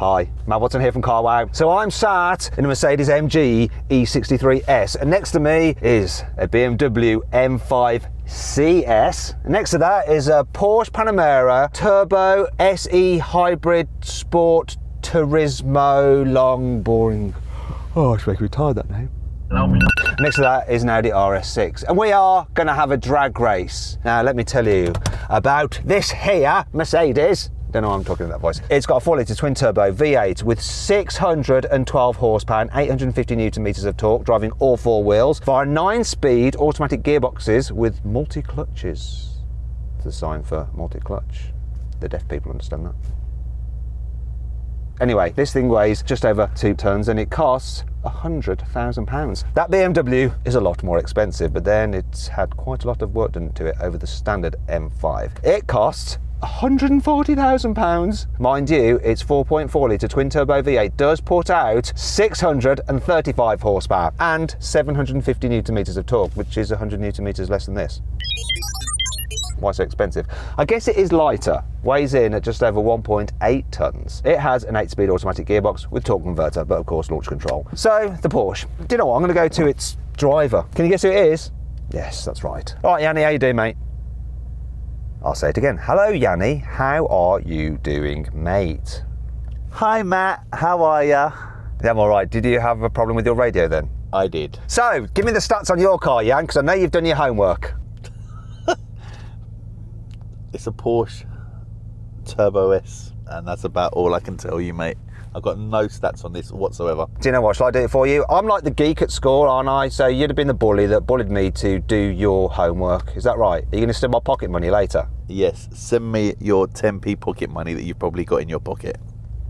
Hi, Matt Watson here from CarWow. So I'm sat in a Mercedes-AMG E63S, and next to me is a BMW M5 CS. Next to that is a Porsche Panamera Turbo SE Hybrid Sport Turismo Long Boring. Oh, it's making me tired, that name. Next to that is an Audi RS6, and we are going to have a drag race. Now let me tell you about this here Mercedes. Don't know why I'm talking in that voice. It's got a 4-litre twin turbo V8 with 612 horsepower and 850 newton meters of torque, driving all four wheels via 9-speed automatic gearboxes with multi-clutches. It's a sign for multi-clutch. The deaf people understand that. Anyway, this thing weighs just over 2 tons and it costs £100,000. That BMW is a lot more expensive, but then it's had quite a lot of work done to it over the standard M5. It costs £140,000. Mind you, its 4.4 litre twin turbo V8 does put out 635 horsepower and 750 newton meters of torque, which is 100 newton meters less than this. Why so expensive? I guess it is lighter, weighs in at just over 1.8 tons. It has an 8-speed automatic gearbox with torque converter, but of course launch control. So the Porsche, do you know what? I'm going to go to its driver. Can you guess who it is? Yes, that's right. All right, Yanni, how you doing, mate? I'll say it again. Hello, Yanni. How are you doing, mate? Hi, Matt. How are ya? Yeah, I'm all right. Did you have a problem with your radio then? I did. So, give me the stats on your car, Jan, because I know you've done your homework. It's a Porsche Turbo S, and that's about all I can tell you, mate. I've got no stats on this whatsoever. Do you know what? Shall I do it for you? I'm like the geek at school, aren't I? So you'd have been the bully that bullied me to do your homework. Is that right? Are you going to steal my pocket money later? Yes, send me your 10p pocket money that you've probably got in your pocket.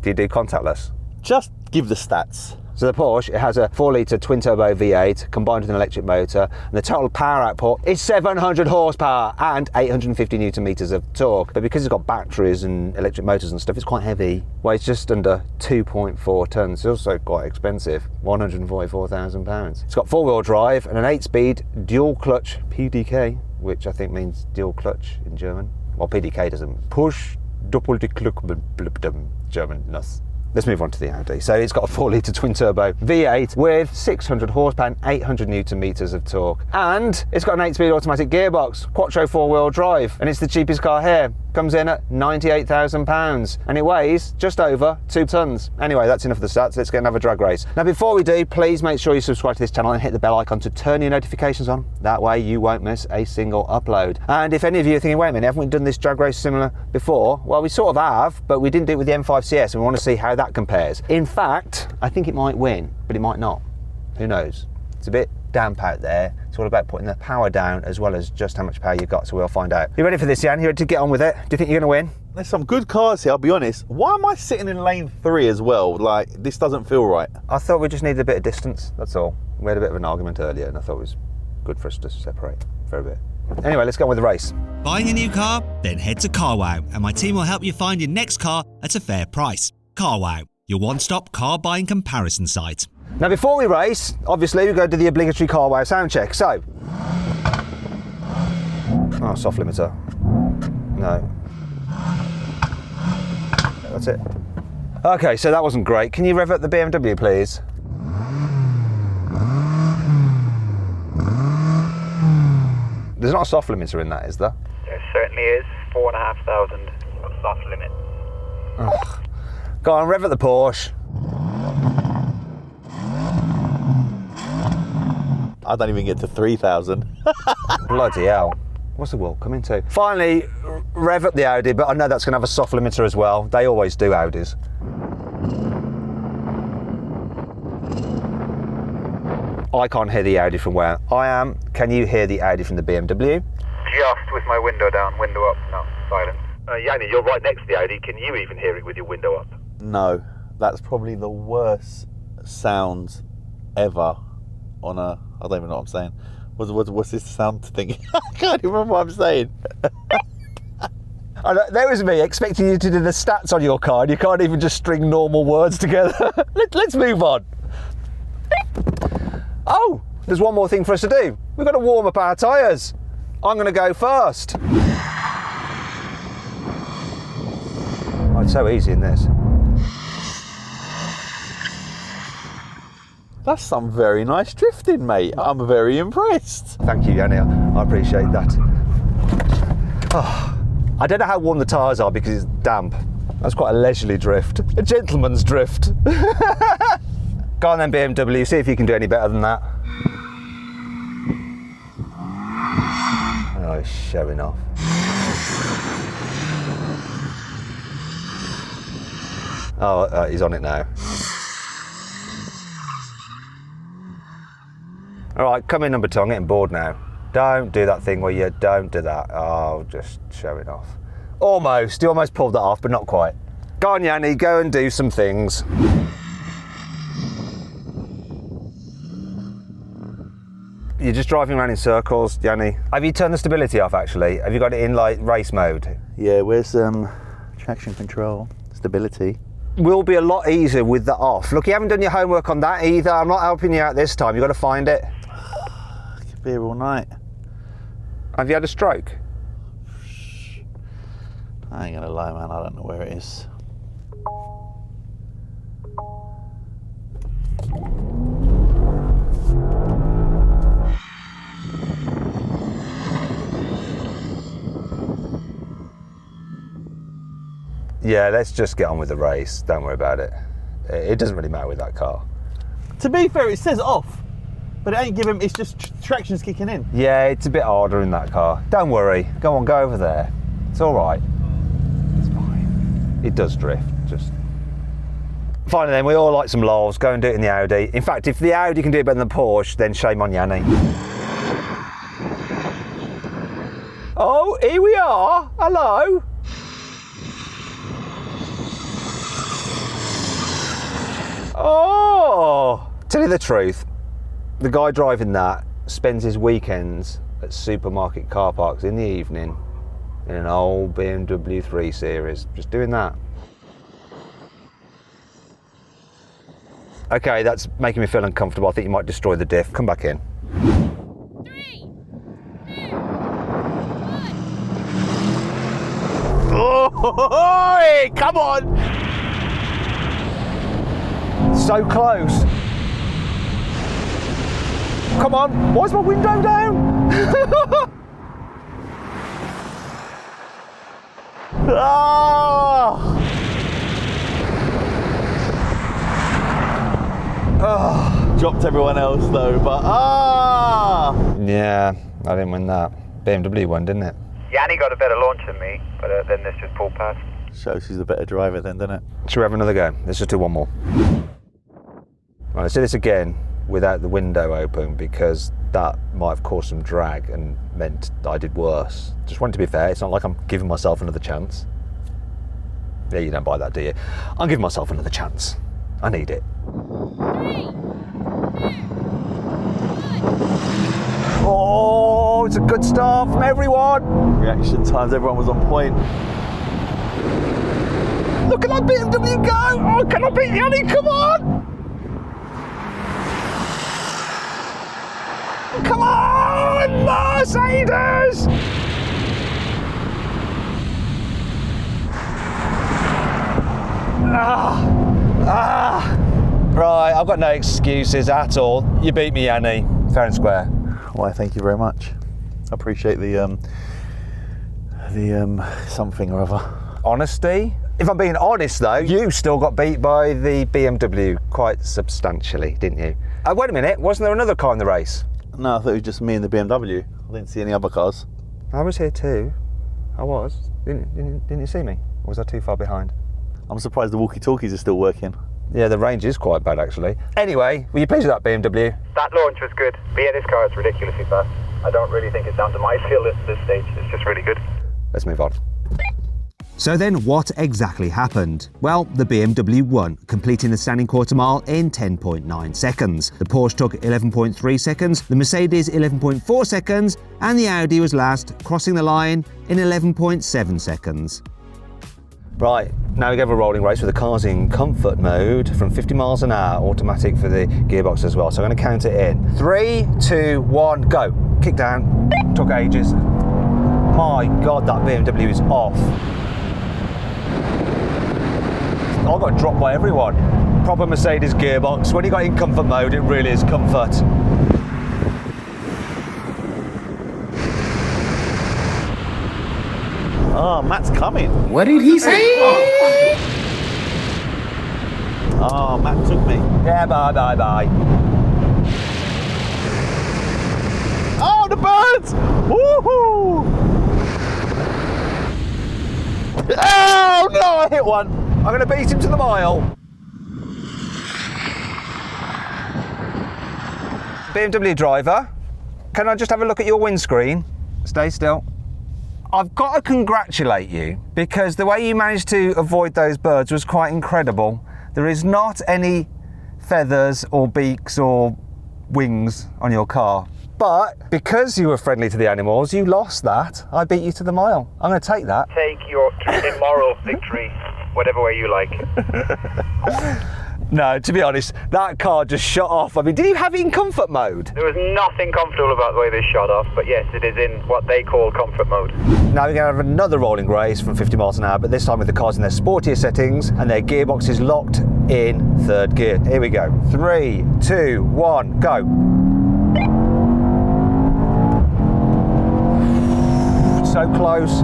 Do you do contactless? Just give the stats. So the Porsche, it has a 4-litre twin-turbo V8 combined with an electric motor, and the total power output is 700 horsepower and 850 newton meters of torque. But because it's got batteries and electric motors and stuff, it's quite heavy. Weighs just under 2.4 tons. It's also quite expensive, £144,000. It's got 4-wheel drive and an 8-speed dual-clutch PDK, which I think means dual clutch in German. Well, PDK doesn't. Push Doppelkluck German-ness. Let's move on to the Audi. So it's got a 4-litre twin-turbo V8 with 600 horsepower and 800 newton meters of torque. And it's got an 8-speed automatic gearbox, Quattro 4-wheel drive, and it's the cheapest car here. Comes in at £98,000, and it weighs just over 2 tons. Anyway, that's enough of the stats. Let's get another drag race. Now, before we do, please make sure you subscribe to this channel and hit the bell icon to turn your notifications on. That way you won't miss a single upload. And if any of you are thinking, wait a minute, haven't we done this drag race similar before? Well, we sort of have, but we didn't do it with the M5 CS, and we want to see how that compares. In fact, I think it might win, but it might not. Who knows? It's a bit damp out there. It's all about putting the power down as well as just how much power you've got, so we'll find out. You ready for this, Jan? You ready to get on with it? Do you think you're going to win? There's some good cars here, I'll be honest. Why am I sitting in lane 3 as well? Like, this doesn't feel right. I thought we just needed a bit of distance, that's all. We had a bit of an argument earlier and I thought it was good for us to separate for a bit. Anyway, let's go on with the race. Buying a new car? Then head to CarWow and my team will help you find your next car at a fair price. CarWow, your one-stop car buying comparison site. Now before we race, obviously we go to the obligatory CarWow sound check. So, oh, soft limiter. No. That's it. Okay, so that wasn't great. Can you rev up the BMW, please? There's not a soft limiter in that, is there? There certainly is. 4,500 soft limit. Ugh. Go on, rev up the Porsche. I don't even get to 3,000. Bloody hell. What's the world coming to? Finally, rev up the Audi, but I know that's going to have a soft limiter as well. They always do, Audis. I can't hear the Audi from where I am. Can you hear the Audi from the BMW? Just with my window down, window up, no, silence. Yanni, you're right next to the Audi. Can you even hear it with your window up? No, that's probably the worst sound ever on a... I don't even know what I'm saying. What's this sound thing? I can't even remember what I'm saying. There was me expecting you to do the stats on your car and you can't even just string normal words together. Let's move on. Oh, there's one more thing for us to do. We've got to warm up our tyres. I'm going to go first. Oh, it's so easy in this. That's some very nice drifting, mate. I'm very impressed. Thank you, Yanni. I appreciate that. Oh, I don't know how warm the tyres are because it's damp. That's quite a leisurely drift. A gentleman's drift. Go on then, BMW, see if you can do any better than that. Oh, he's showing off. Oh, he's on it now. All right, come in, number two. I'm getting bored now. Don't do that thing where you don't do that. Oh, just show it off. Almost. You almost pulled that off, but not quite. Go on, Yanni. Go and do some things. You're just driving around in circles, Yanni. Have you turned the stability off, actually? Have you got it in, like, race mode? Yeah, where's traction control, stability? Will be a lot easier with that off. Look, you haven't done your homework on that either. I'm not helping you out this time. You've got to find it. Could be here all night. Have you had a stroke? I ain't gonna lie, man, I don't know where it is. Yeah, let's just get on with the race. Don't worry about it. It doesn't really matter with that car. To be fair, it says off, but it ain't giving, it's just traction's kicking in. Yeah, it's a bit harder in that car. Don't worry. Go on, go over there. It's all right. It's fine. It does drift, just... Finally then, we all like some lols. Go and do it in the Audi. In fact, if the Audi can do it better than the Porsche, then shame on Yanni. Oh, here we are. Hello. Oh! Tell you the truth, the guy driving that spends his weekends at supermarket car parks in the evening in an old BMW 3 Series, just doing that. Okay, that's making me feel uncomfortable. I think you might destroy the diff. Come back in. 3, 2, 1. Oh, come on! So close. Come on, why is my window down? Ah! Oh. Dropped everyone else though, but Yeah, I didn't win that. BMW won, didn't it? Yanni got a better launch than me, but then this just pulled past. Shows who's the better driver then, doesn't it? Should we have another go? Let's just do one more. Right, let's do this again without the window open because that might have caused some drag and meant I did worse. Just want it to be fair. It's not like I'm giving myself another chance. Yeah, you don't buy that, do you? I'm giving myself another chance. I need it. 3, 2, 1. Oh, it's a good start from everyone. Reaction times, everyone was on point. Look at that BMW go. Oh, can I beat Yanni? Come on. Come on, Mercedes! Right, I've got no excuses at all. You beat me, Yanni. Fair and square. Why, thank you very much. I appreciate the something or other. Honesty? If I'm being honest though, you still got beat by the BMW quite substantially, didn't you? Wait a minute, wasn't there another car in the race? No, I thought it was just me and the BMW. I didn't see any other cars. I was here too. I was. Didn't you see me? Or was I too far behind? I'm surprised the walkie-talkies are still working. Yeah, the range is quite bad actually. Anyway, were you pleased with that BMW? That launch was good, but yeah, this car is ridiculously fast. I don't really think it's down to my skill at this stage. It's just really good. Let's move on. So then what exactly happened? Well, the BMW won, completing the standing quarter mile in 10.9 seconds. The Porsche took 11.3 seconds, the Mercedes 11.4 seconds, and the Audi was last, crossing the line in 11.7 seconds. Right, now we go for a rolling race with the cars in comfort mode from 50 miles an hour, automatic for the gearbox as well. So I'm going to count it in. 3, 2, 1, go. Kick down. Took ages. My God, that BMW is off. I got dropped by everyone. proper Mercedes gearbox. When you got in comfort mode, it really is comfort. Oh, Matt's coming. What did he say? Oh, Matt took me. Yeah, bye. Oh, the birds! Woohoo! Oh no, I hit one. I'm going to beat him to the mile. BMW driver, can I just have a look at your windscreen? Stay still. I've got to congratulate you because the way you managed to avoid those birds was quite incredible. There is not any feathers or beaks or wings on your car. But because you were friendly to the animals, you lost that. I beat you to the mile. I'm going to take that. Take your immoral victory, whatever way you like. No, to be honest, that car just shot off. I mean, did you have it in comfort mode? There was nothing comfortable about the way this shot off, but yes, it is in what they call comfort mode. Now we're going to have another rolling race from 50 miles an hour, but this time with the cars in their sportier settings and their gearbox is locked in third gear. Here we go. 3, 2, 1, go. So close.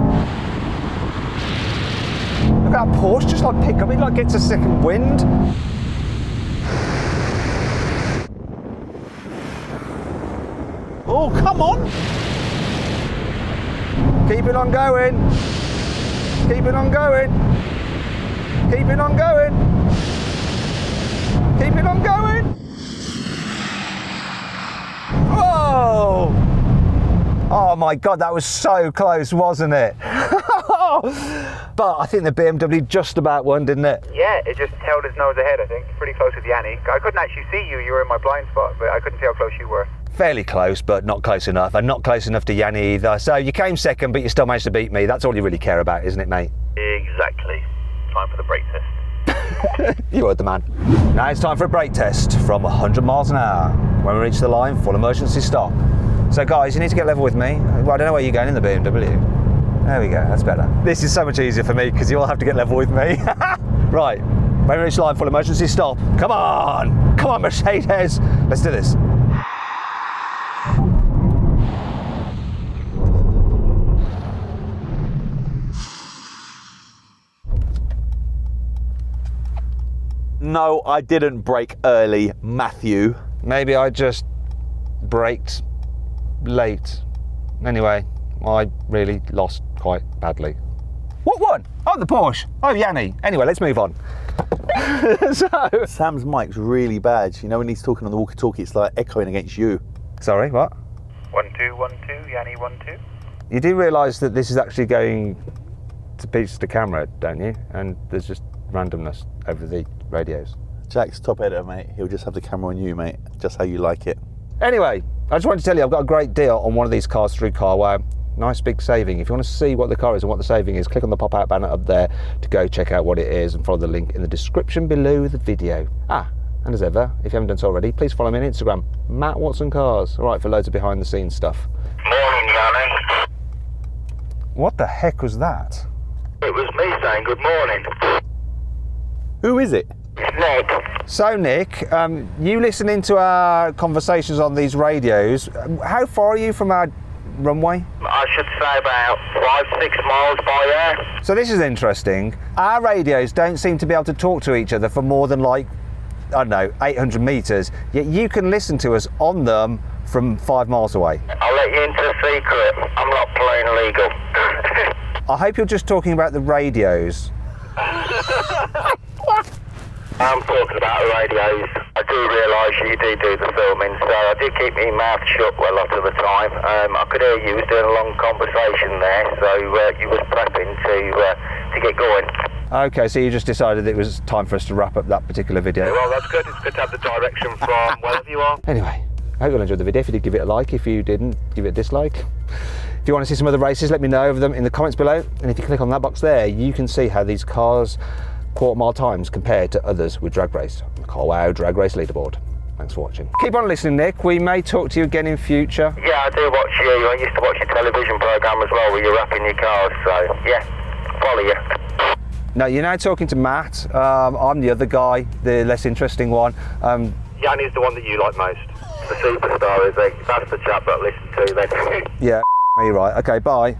Look at that Porsche just like pick up, it like gets a second wind. Oh, come on! Keep it on going. Keep it on going. Keep it on going. Keep it on going. Whoa! Oh my God, that was so close, wasn't it? But I think the BMW just about won, didn't it? Yeah, it just held its nose ahead, I think. Pretty close with Yanni. I couldn't actually see you. You were in my blind spot, but I couldn't see how close you were. Fairly close, but not close enough, and not close enough to Yanni either. So you came second, but you still managed to beat me. That's all you really care about, isn't it, mate? Exactly. Time for the brake test. You heard the man. Now it's time for a brake test from 100 miles an hour. When we reach the line, full emergency stop. So guys, you need to get level with me. Well, I don't know where you're going in the BMW. There we go, that's better. This is so much easier for me because you all have to get level with me. Right, when we reach the line, full emergency stop. Come on! Come on, Mercedes! Let's do this. No, I didn't brake early, Matthew. Maybe I just braked late. Anyway, I really lost quite badly. What won? Oh, the Porsche. Oh, Yanni. Anyway, let's move on. So, Sam's mic's really bad. You know, when he's talking on the walkie-talkie, it's like echoing against you. sorry, what? 1 2 1 2, Yanni 1 2. You do realise that this is actually going to pitch the camera, don't you? And there's just randomness over the radios. Jack's top editor, mate. He'll just have the camera on you, mate. Just how you like it. Anyway, I just wanted to tell you I've got a great deal on one of these cars through CarWow. Nice big saving. If you want to see what the car is and what the saving is, click on the pop-out banner up there to go check out what it is and follow the link in the description below the video. And as ever, if you haven't done so already, please follow me on Instagram, Matt Watson Cars. All right, for loads of behind the scenes stuff. Morning, Yanni. What the heck was that? It was me saying good morning. Who is it? It's Nick. So Nick, you listening to our conversations on these radios, how far are you from our runway? I should say about 5-6 miles by air. So this is interesting. Our radios don't seem to be able to talk to each other for more than like, I don't know, 800 metres, yet you can listen to us on them from 5 miles away. I'll let you into a secret. I'm not playing illegal. I hope you're just talking about the radios. I'm talking about the radios. I do realise you do the filming, so I did keep my mouth shut a lot of the time. I could hear you was doing a long conversation there, so you was prepping to get going. Okay, so you just decided it was time for us to wrap up that particular video. Well, that's good. It's good to have the direction from wherever you are. Anyway, I hope you all enjoyed the video. If you did, give it a like. If you didn't, give it a dislike. If you want to see some other races, let me know over them in the comments below. And if you click on that box there, you can see how these cars' quarter-mile times compared to others with Drag Race. The CarWow Drag Race leaderboard. Thanks for watching. Keep on listening, Nick. We may talk to you again in future. Yeah, I do watch you. I used to watch your television programme as well where you're wrapping your cars, so yeah, follow you. No, you're now talking to Matt. I'm the other guy, the less interesting one. Jan is the one that you like most. The superstar, is he? That's the chap that I listen to then. Yeah, me right. Okay, bye.